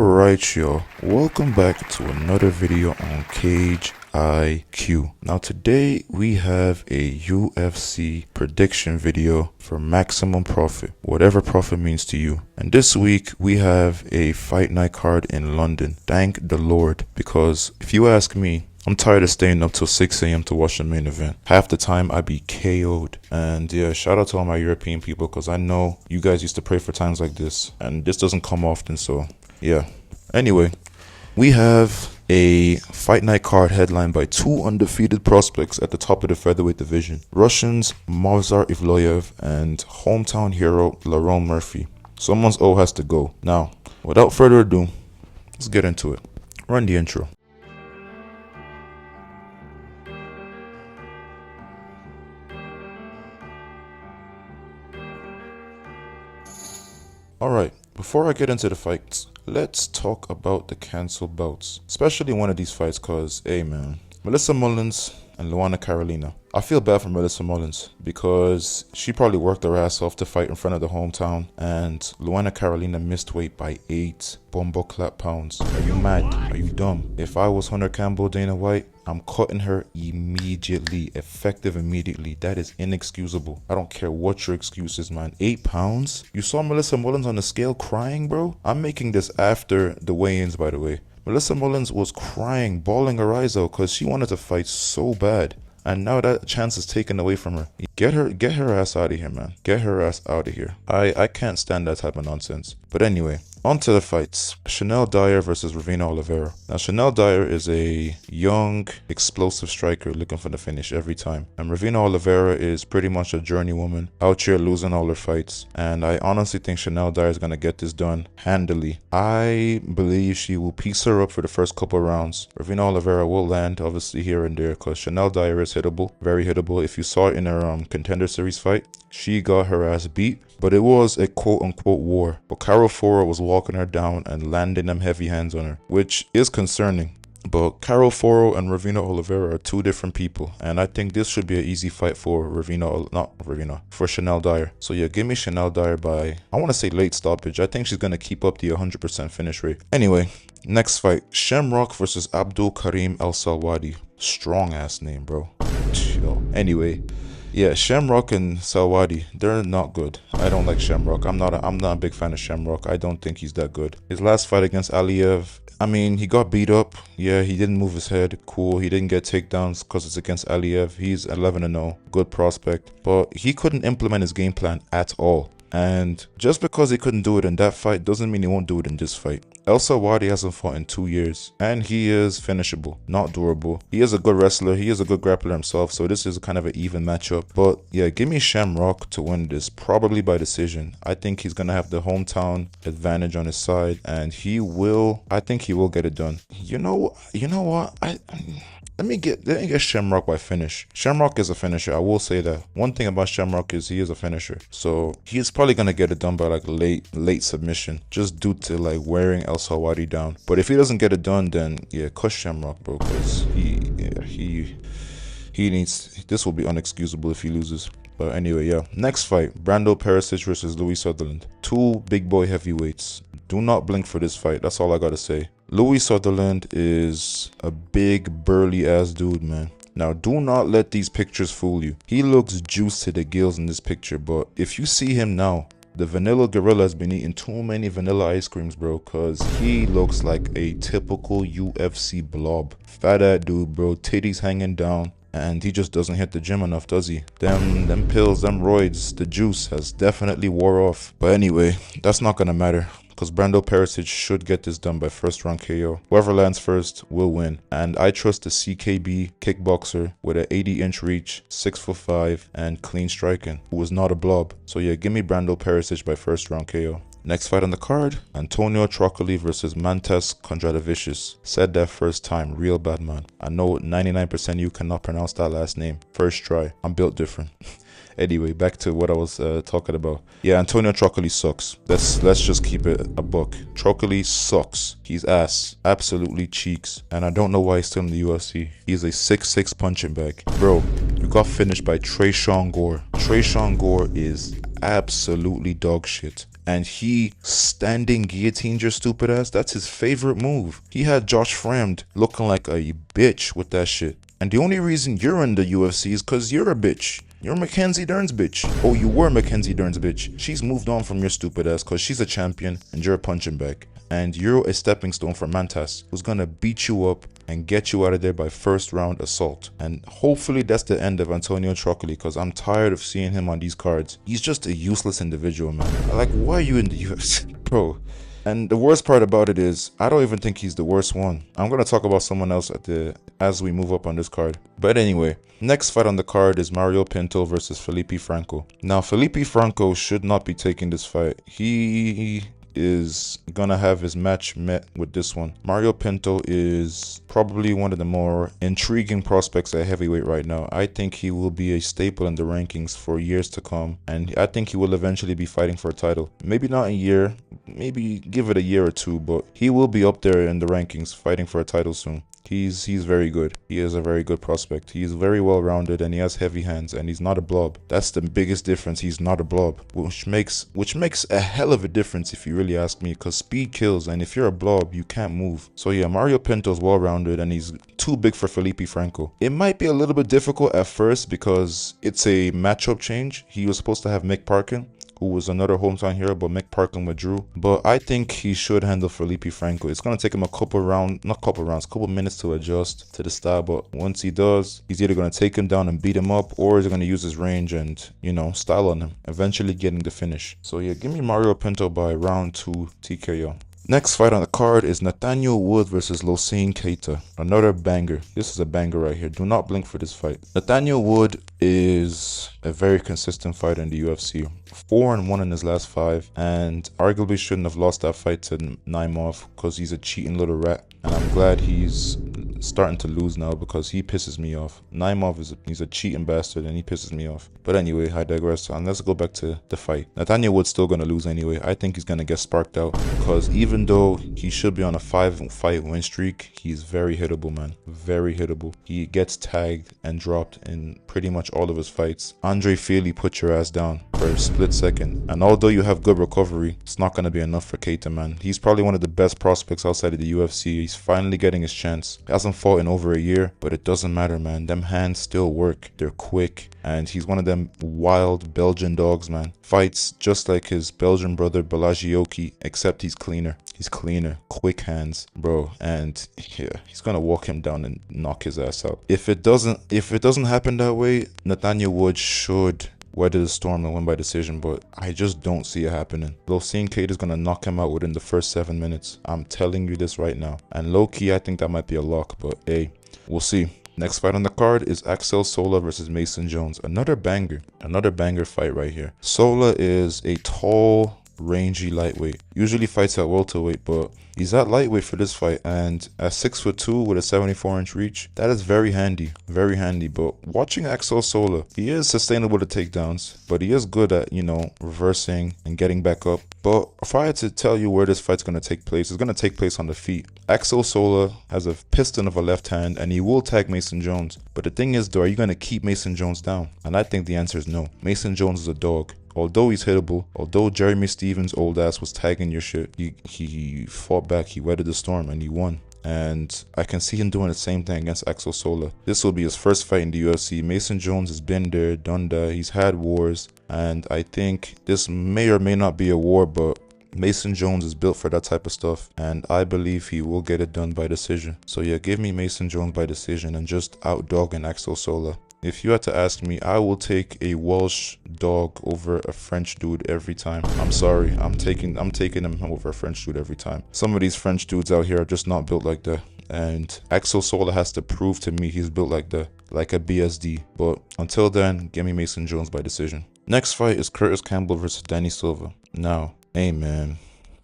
Alright y'all, welcome back to another video on Cage IQ. Now today we have a UFC prediction video for maximum profit, whatever profit means to you. And this week we have a fight night card in London. Thank the Lord, because if you ask me, I'm tired of staying up till 6 a.m. to watch the main event. Half the time I be KO'd. And yeah, shout out to all my European people, because I know you guys used to pray for times like this, and this doesn't come often, so yeah. Anyway, we have a fight night card headlined by two undefeated prospects at the top of the featherweight division. Russians Evloev and hometown hero Lerone Murphy. Someone's O has to go. Now, without further ado, let's get into it. Run the intro. Alright, before I get into the fights, let's talk about the cancelled bouts. Especially one of these fights, cause, hey man, Melissa Mullins and Luana Carolina. I feel bad for Melissa Mullins because she probably worked her ass off to fight in front of the hometown, and Luana Carolina missed weight by 8 bumbo clap pounds. Are you mad? Are you dumb? If I was Hunter Campbell, Dana White, I'm cutting her immediately, effective immediately. That is inexcusable. I don't care what your excuse is, man. 8 pounds? You saw Melissa Mullins on the scale crying, bro? I'm making this after the weigh-ins, by the way. Melissa Mullins was crying, bawling her eyes out because she wanted to fight so bad. And now that chance is taken away from her. Get her ass out of here, man. Get her ass out of here. I can't stand that type of nonsense. But anyway, on to the fights. Chanel Dyer versus Ravina Oliveira. Now, Chanel Dyer is a young, explosive striker looking for the finish every time. And Ravina Oliveira is pretty much a journeywoman, out here losing all her fights. And I honestly think Chanel Dyer is going to get this done handily. I believe she will piece her up for the first couple rounds. Ravina Oliveira will land, obviously, here and there, because Chanel Dyer is hittable, very hittable. If you saw it in her Contender Series fight, she got her ass beat. But it was a quote-unquote war. But Carol Foro was walking her down and landing them heavy hands on her, which is concerning. But Carol Foro and Ravina Oliveira are two different people, and I think this should be an easy fight for for Chanel Dyer. So yeah, give me Chanel Dyer by, I want to say late stoppage. I think she's going to keep up the 100% finish rate. Anyway, next fight, Shamrock versus Abdul Karim El Salwadi. Strong ass name, bro. Chill. Anyway, yeah, Shamrock and Salwadi, they're not good. I don't like Shamrock. I'm not a big fan of Shamrock. I don't think he's that good. His last fight against Evloev, I mean, he got beat up. Yeah, he didn't move his head. Cool. He didn't get takedowns because it's against Evloev. He's 11-0. Good prospect. But he couldn't implement his game plan at all. And just because he couldn't do it in that fight doesn't mean he won't do it in this fight. El Salwadi hasn't fought in 2 years, and he is finishable, not durable. He is a good wrestler, he is a good grappler himself, so this is kind of an even matchup. But yeah, give me Shamrock to win this, probably by decision. I think he's gonna have the hometown advantage on his side, and I think he will get it done. You know what? Let me get Shamrock by finish. Shamrock is a finisher, I will say that. One thing about Shamrock is he is a finisher. So he's probably gonna get it done by like late submission, just due to like wearing El Salwadi down. But if he doesn't get it done, then yeah, cuss Shamrock, bro, because he needs, this will be unexcusable if he loses. But anyway, yeah. Next fight, Brando Perisic versus Louis Sutherland. Two big boy heavyweights. Do not blink for this fight. That's all I gotta say. Louis Sutherland is a big, burly ass dude, man. Now, do not let these pictures fool you. He looks juiced to the gills in this picture, but if you see him now, the vanilla gorilla has been eating too many vanilla ice creams, bro, cause he looks like a typical UFC blob. Fat ass dude, bro, titties hanging down. And he just doesn't hit the gym enough, does he? Them pills, them roids, the juice has definitely wore off. But anyway, that's not gonna matter, because Brando Perisic should get this done by first round KO. Whoever lands first will win. And I trust the CKB kickboxer with an 80-inch reach, 6'5", and clean striking, who is not a blob. So yeah, give me Brando Perisic by first round KO. Next fight on the card, Antonio Trocoli versus Mantas Kondratovicius. Said that first time, real bad man. I know 99% you cannot pronounce that last name. First try. I'm built different. Anyway, back to what I was talking about. Yeah, Antonio Trocoli sucks. Let's just keep it a buck. Trocoli sucks. He's ass. Absolutely cheeks. And I don't know why he's still in the UFC. He's a 6'6" punching bag. Bro, you got finished by Tresean Gore. Tresean Gore is absolutely dog shit. and he standing guillotined your stupid ass. That's his favorite move. He had Josh Frammed looking like a bitch with that shit. And the only reason you're in the UFC is because you're a bitch. You're Mackenzie Dern's bitch. Oh, you were Mackenzie Dern's bitch. She's moved on from your stupid ass because she's a champion and you're a punching bag. And you're a stepping stone for Mantas, who's gonna beat you up and get you out of there by first round assault. And hopefully that's the end of Antonio Trocoli, because I'm tired of seeing him on these cards. He's just a useless individual, man. Like, why are you in the UFC? Bro. And the worst part about it is, I don't even think he's the worst one. I'm gonna talk about someone else as we move up on this card. But anyway, next fight on the card is Mario Pinto versus Felipe Franco. Now, Felipe Franco should not be taking this fight. He is gonna have his match met with this one. Mario Pinto is probably one of the more intriguing prospects at heavyweight right now. I think he will be a staple in the rankings for years to come, and I think he will eventually be fighting for a title. Maybe not a year, maybe give it a year or two, but he will be up there in the rankings fighting for a title soon. He's very good. He is a very good prospect. He's very well rounded and he has heavy hands and he's not a blob. That's the biggest difference. He's not a blob, which makes a hell of a difference if you really ask me, because speed kills, and if you're a blob you can't move. So yeah, Mario Pinto's well rounded and he's too big for Felipe Franco. It might be a little bit difficult at first because it's a matchup change. He was supposed to have Mick Parkin, who was another hometown hero, but Mick Parkin withdrew. But I think he should handle Felipe Franco. It's going to take him a couple minutes to adjust to the style. But once he does, he's either going to take him down and beat him up, or he's going to use his range and, style on him, eventually getting the finish. So yeah, give me Mario Pinto by round 2 TKO. Next fight on the card is Nathaniel Wood versus Losane Keita. Another banger. This is a banger right here. Do not blink for this fight. Nathaniel Wood is a very consistent fighter in the UFC. 4-1 in his last 5, and arguably shouldn't have lost that fight to Naimov because he's a cheating little rat. And I'm glad he's starting to lose now because he pisses me off. Naimov he's a cheating bastard and he pisses me off. But anyway, I digress. And let's go back to the fight. Nathaniel Wood's still going to lose anyway. I think he's going to get sparked out because even though he should be on a 5-fight win streak, he's very hittable, man. Very hittable. He gets tagged and dropped in pretty much all of his fights. Andre Feely put your ass down for a split second. And although you have good recovery, it's not going to be enough for Keita, man. He's probably one of the best prospects outside of the UFC. He's finally getting his chance. He hasn't fought in over a year, but it doesn't matter, man. Them hands still work. They're quick. And he's one of them wild Belgian dogs, man. Fights just like his Belgian brother Balagioki, except he's cleaner. He's cleaner. Quick hands, bro. And yeah, he's gonna walk him down and knock his ass out. If it doesn't happen that way, Nathaniel Wood should weather the storm and win by decision, but I just don't see it happening. Losane Keita is gonna knock him out within the first 7 minutes. I'm telling you this right now. And low-key, I think that might be a lock, but hey, we'll see. Next fight on the card is Axel Sola versus Mason Jones. Another banger fight right here. Sola is a tall, rangy lightweight. Usually fights at welterweight, but he's at lightweight for this fight, and at 6'2" with a 74-inch reach, that is very handy. But watching Axel Sola, he is sustainable to takedowns, but he is good at, reversing and getting back up. But if I had to tell you where this fight's going to take place, it's going to take place on the feet. Axel Sola has a piston of a left hand, and he will tag Mason Jones. But the thing is, though, are you going to keep Mason Jones down? And I think the answer is no. Mason Jones is a dog. Although he's hittable, although Jeremy Stevens' old ass was tagging your shit, he fought back, he weathered the storm, and he won. And I can see him doing the same thing against Axel Sola. This will be his first fight in the UFC. Mason Jones has been there, done that. He's had wars, and I think this may or may not be a war, but Mason Jones is built for that type of stuff, and I believe he will get it done by decision. So yeah, give me Mason Jones by decision and just outdogging Axel Sola. If you had to ask me, I will take a Welsh dog over a French dude every time. I'm sorry, I'm taking him over a French dude every time. Some of these French dudes out here are just not built like that. And Axel Sola has to prove to me he's built like that, like a BSD. But until then, give me Mason Jones by decision. Next fight is Curtis Campbell versus Danny Silva. Now, hey man,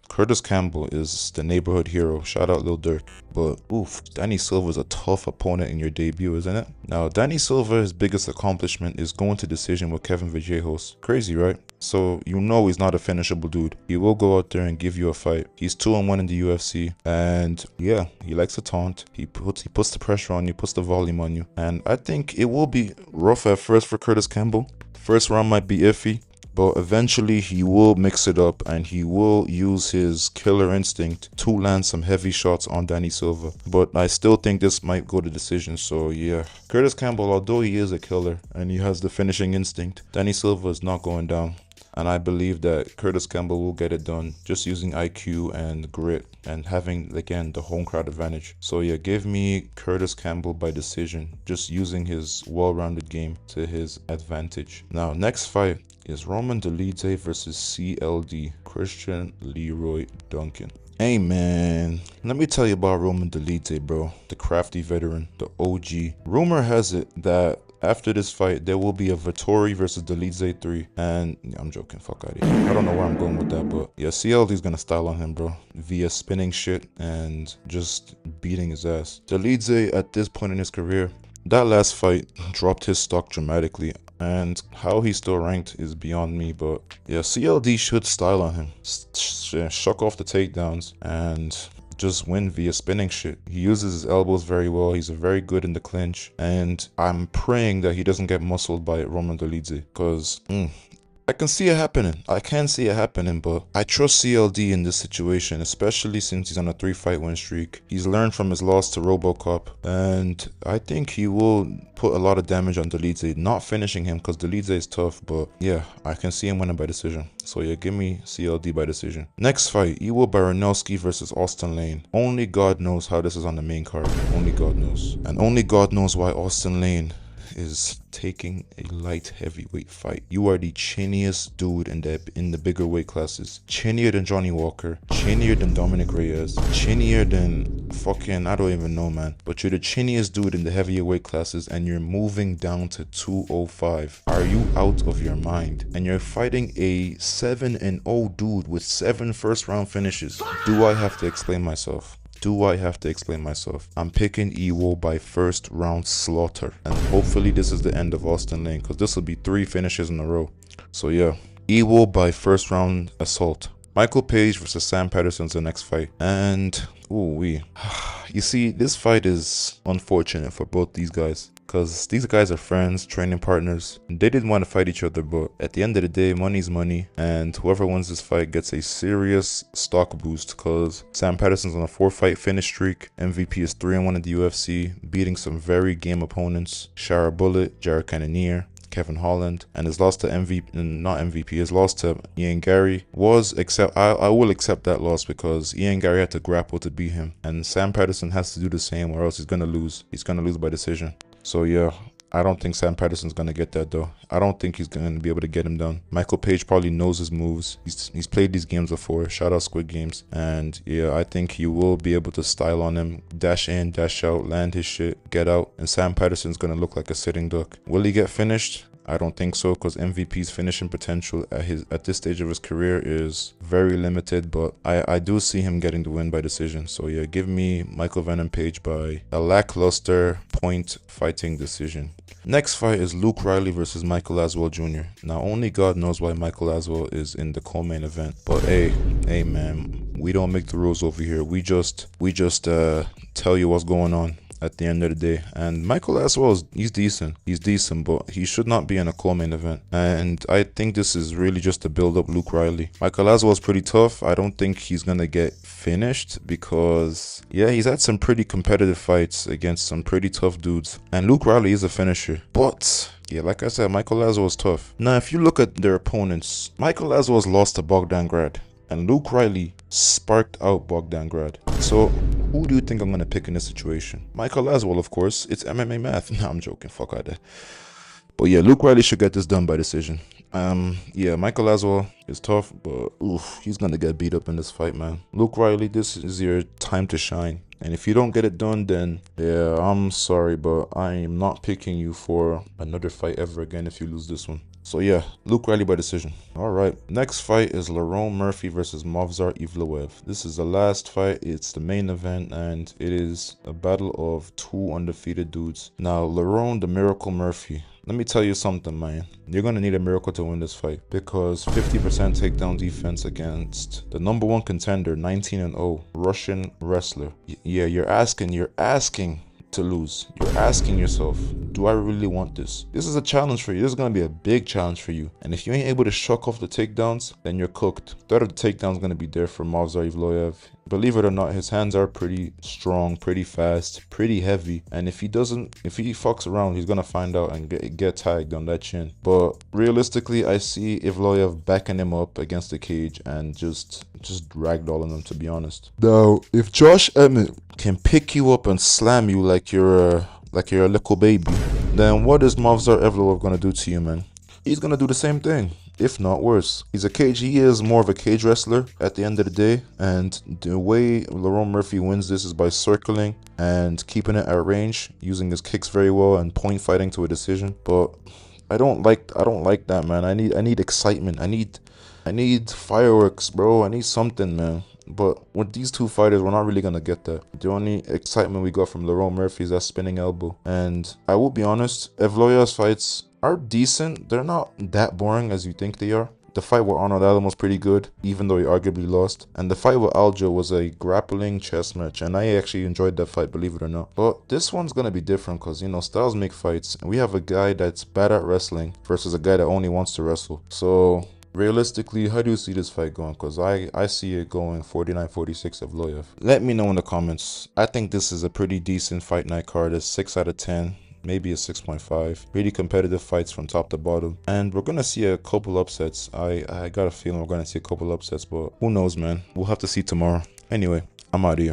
Curtis Campbell is the neighborhood hero. Shout out Lil Durk. But oof, Danny Silva is a tough opponent in your debut, isn't it? Now, Danny Silva's biggest accomplishment is going to decision with Kevin Vallejos. Crazy, right? So you know he's not a finishable dude. He will go out there and give you a fight. He's 2-1 in the UFC, and yeah, he likes to taunt. He puts the pressure on you, puts the volume on you, and I think it will be rough at first for Curtis Campbell. First round might be iffy, but eventually he will mix it up and he will use his killer instinct to land some heavy shots on Danny Silva. But I still think this might go to decision. So yeah, Curtis Campbell, although he is a killer and he has the finishing instinct, Danny Silva is not going down. And I believe that Curtis Campbell will get it done just using IQ and grit and having, again, the home crowd advantage. So yeah, give me Curtis Campbell by decision, just using his well-rounded game to his advantage. Now, next fight is Roman Dolidze versus CLD, Christian Leroy Duncan. Hey man, let me tell you about Roman Dolidze, bro. The crafty veteran, the OG. Rumor has it that after this fight, there will be a Vettori versus Dolidze 3. And I'm joking, fuck out of here. I don't know where I'm going with that, but yeah, CLD's gonna style on him, bro, via spinning shit and just beating his ass. Dolidze, at this point in his career, that last fight dropped his stock dramatically. And how he's still ranked is beyond me, but yeah, CLD should style on him. Shuck off the takedowns and just win via spinning shit. He uses his elbows very well. He's very good in the clinch. And I'm praying that he doesn't get muscled by Roman Dolidze, because I can see it happening. I can see it happening, but I trust CLD in this situation, especially since he's on a 3-fight win streak. He's learned from his loss to RoboCop, and I think he will put a lot of damage on Dolidze, not finishing him because Dolidze is tough, but yeah, I can see him winning by decision. So yeah, give me CLD by decision. Next fight, Iwo Baranowski versus Austin Lane. Only God knows how this is on the main card. Only God knows. And only God knows why Austin Lane is taking a light heavyweight fight. You are the chiniest dude in the bigger weight classes. Chinier than Johnny Walker, chinier than Dominic Reyes, chinier than fucking, I don't even know, man. But you're the chiniest dude in the heavier weight classes and you're moving down to 205. Are you out of your mind? And you're fighting a 7-0 dude with 7 first-round finishes. Do I have to explain myself? Do I have to explain myself? I'm picking Iwo by first round slaughter. And hopefully this is the end of Austin Lane, because this will be 3 finishes in a row. So yeah, Iwo by first round assault. Michael Page versus Sam Patterson's the next fight. And, you see, this fight is unfortunate for both these guys, because these guys are friends, training partners. They didn't want to fight each other, but at the end of the day, money's money, and whoever wins this fight gets a serious stock boost, because Sam Patterson's on a 4-fight finish streak. MVP is 3-1 in the UFC, beating some very game opponents: Shara Bullet, Jared Cannonier, Kevin Holland, and his loss to his loss to Ian Gary I will accept that loss, because Ian Gary had to grapple to beat him, and Sam Patterson has to do the same or else he's gonna lose. He's gonna lose by decision. So yeah, I don't think Sam Patterson's gonna get that though. I don't think he's gonna be able to get him done. Michael Page probably knows his moves. He's played these games before. Shout out Squid Games. And yeah, I think he will be able to style on him, dash in, dash out, land his shit, get out, and Sam Patterson's gonna look like a sitting duck. Will he get finished? I don't think so, because MVP's finishing potential at this stage of his career is very limited, but I do see him getting the win by decision. So yeah, give me Michael Venom Page by a lackluster point fighting decision. Next fight is Luke Riley versus Michael Aswell Jr. Now, only God knows why Michael Aswell is in the co-main event, but hey man, we don't make the rules over here. We just tell you what's going on at the end of the day. And Michael Aswell, he's decent, but he should not be in a co-main event. And I think this is really just to build up Luke Riley. Michael Aswell is pretty tough. I don't think he's gonna get finished, because yeah, he's had some pretty competitive fights against some pretty tough dudes, and Luke Riley is a finisher. But yeah, like I said, Michael Aswell is tough. Now, if you look at their opponents, Michael Aswell's lost to Bogdan Grad, and Luke Riley sparked out Bogdan Grad. So who do you think I'm going to pick in this situation? Michael Aswell, of course. It's MMA math. No, I'm joking. Fuck out there. But yeah, Luke Riley should get this done by decision. Yeah, Michael Aswell is tough, but he's going to get beat up in this fight, man. Luke Riley, this is your time to shine. And if you don't get it done, then yeah, I'm sorry, but I am not picking you for another fight ever again if you lose this one. So yeah, Luke Riley by decision. Alright, next fight is Lerone Murphy versus Movsar Evloev. This is the last fight, it's the main event, and it is a battle of 2 undefeated dudes. Now, Lerone the Miracle Murphy. Let me tell you something, man. You're going to need a miracle to win this fight, because 50% takedown defense against the #1 contender, 19-0, Russian wrestler. Yeah, you're asking to lose. You're asking yourself, do I really want this? This is a challenge for you. This is going to be a big challenge for you. And if you ain't able to shuck off the takedowns, then you're cooked. Third of the takedowns going to be there for Movsar Evloev. Believe it or not, his hands are pretty strong, pretty fast, pretty heavy. And if he fucks around, he's going to find out and get tagged on that chin. But realistically, I see Evloev backing him up against the cage and just ragdolling him, to be honest. Now, if Josh Emmett can pick you up and slam you like you're a little baby, then what is Movsar Evloev going to do to you, man? He's going to do the same thing, if not worse. He is more of a cage wrestler at the end of the day, and the way Lerone Murphy wins this is by circling and keeping it at range, using his kicks very well and point fighting to a decision. But I don't like that, man. I need excitement. I need fireworks, bro. I need something, man. But with these two fighters, we're not really gonna get that. The only excitement we got from Lerone Murphy is that spinning elbow. And I will be honest, Evloev's fights are decent. They're not that boring as you think they are. The fight with Arnold Allen was pretty good, even though he arguably lost. And the fight with Aljo was a grappling chess match, and I actually enjoyed that fight, believe it or not. But this one's gonna be different because, you know, styles make fights, and we have a guy that's bad at wrestling versus a guy that only wants to wrestle. So realistically, how do you see this fight going? Because I see it going 49-46 of Evloev. Let me know in the comments. I think this is a pretty decent fight night card. It's 6 out of 10. Maybe a 6.5. Really competitive fights from top to bottom. And we're going to see a couple upsets. I got a feeling we're going to see a couple upsets, but who knows, man. We'll have to see tomorrow. Anyway, I'm out of here.